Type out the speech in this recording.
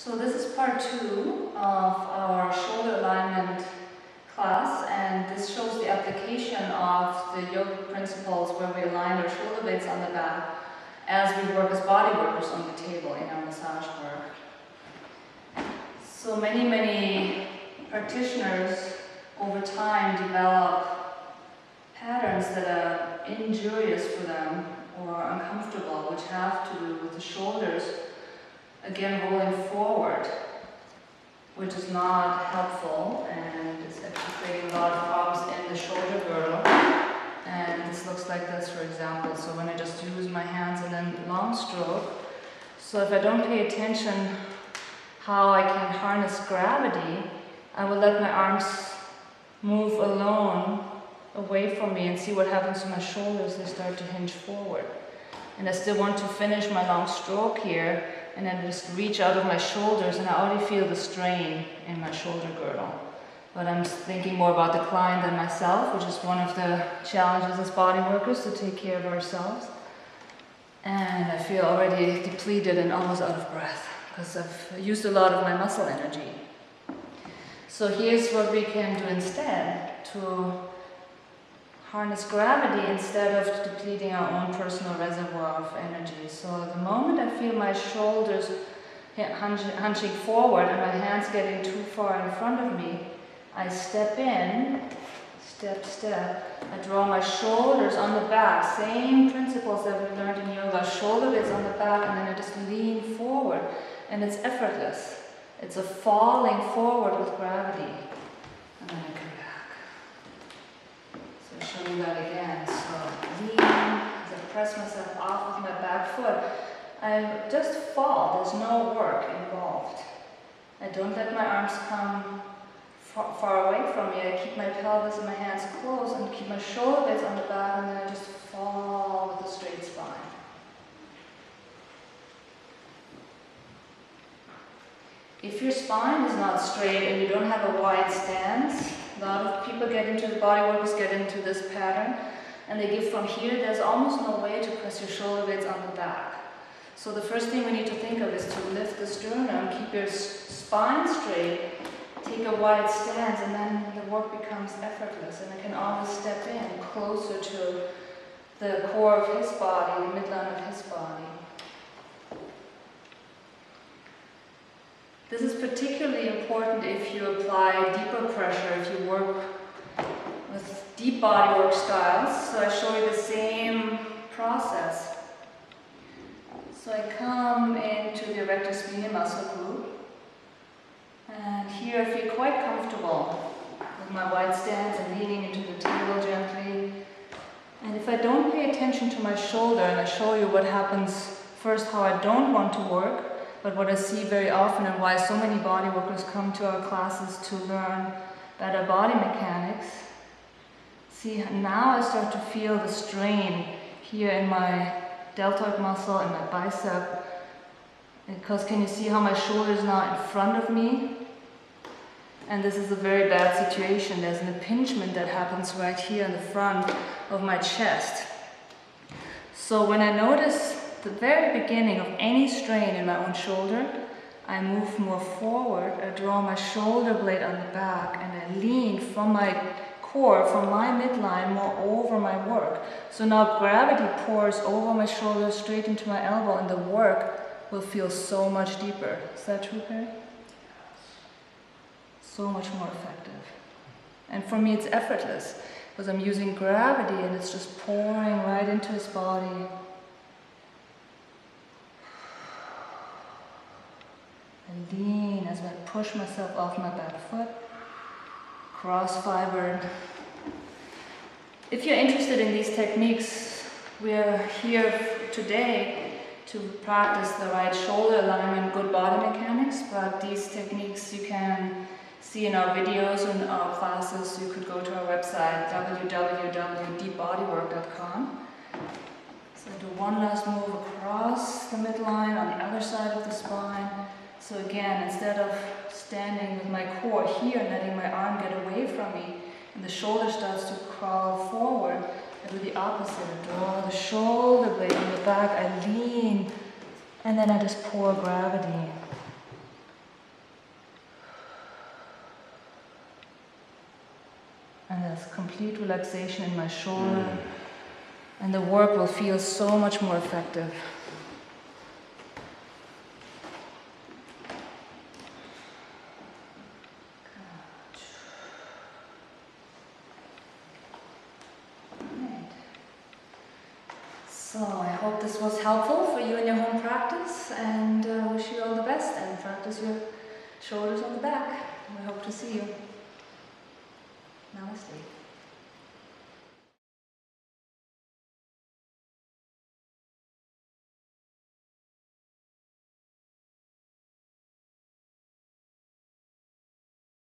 So this is part 2 of our shoulder alignment class, and this shows the application of the yoga principles where we align our shoulder blades on the back as we work as body workers on the table in our massage work. So many practitioners over time develop patterns that are injurious for them or uncomfortable, which have to do with the shoulders again rolling forward, which is not helpful, and it's actually creating a lot of problems in the shoulder girdle. And this looks like this, for example. So when I just use my hands and then long stroke, so if I don't pay attention how I can harness gravity, I will let my arms move alone away from me and see what happens to my shoulders. They start to hinge forward. And I still want to finish my long stroke here, and then just reach out of my shoulders, and I already feel the strain in my shoulder girdle. But I'm thinking more about the client than myself, which is one of the challenges as body workers, to take care of ourselves. And I feel already depleted and almost out of breath, because I've used a lot of my muscle energy. So here's what we can do instead to harness gravity instead of depleting our own personal reservoir of energy. So the moment I feel my shoulders hunching forward and my hands getting too far in front of me, I step in, step. I draw my shoulders on the back. Same principles that we learned in yoga. Shoulder blades on the back, and then I just lean forward. And it's effortless. It's a falling forward with gravity. And then I come back. So I'll show you that again. So lean, as I press myself off with my back foot, I just fall. There's no work involved. I don't let my arms come far away from me. I keep my pelvis and my hands closed and keep my shoulder blades on the back, and then I just fall with a straight spine. If your spine is not straight and you don't have a wide stance, a lot of people get into the body workers get into this pattern, and they give from here. There's almost no way to press your shoulder blades on the back. So the first thing we need to think of is to lift the sternum, keep your spine straight, take a wide stance, and then the work becomes effortless, and I can always step in closer to the core of his body, the midline of his body. This is particularly important if you apply deeper pressure, if you work with deep bodywork styles. So I show you the same process. So I come into the erector spinae muscle group, and here I feel quite comfortable with my wide stance and leaning into the table gently. And if I don't pay attention to my shoulder, and I show you what happens first, how I don't want to work, but what I see very often and why so many body workers come to our classes to learn better body mechanics. See, now I start to feel the strain here in my deltoid muscle and my bicep. Because can you see how my shoulder is now in front of me? And this is a very bad situation. There's an impingement that happens right here in the front of my chest. So when I notice the very beginning of any strain in my own shoulder, I move more forward, I draw my shoulder blade on the back, and I lean from my core, from my midline, more over my work. So now gravity pours over my shoulder straight into my elbow, and the work will feel so much deeper. Is that true, Perry? So much more effective. And for me it's effortless, because I'm using gravity and it's just pouring right into his body. I lean as I push myself off my back foot, cross-fibered. If you're interested in these techniques, we're here today to practice the right shoulder alignment, good body mechanics, but these techniques you can see in our videos and our classes. You could go to our website, www.deepbodywork.com. So I do one last move across the midline on the other side of the spine. So again, instead of standing with my core here and letting my arm get away from me, and the shoulder starts to crawl forward, I do the opposite. I draw the shoulder blade on the back, I lean, and then I just pour gravity. And there's complete relaxation in my shoulder. And the work will feel so much more effective. So I hope this was helpful for you in your home practice, and wish you all the best, and practice your shoulders on the back. We hope to see you. Namaste.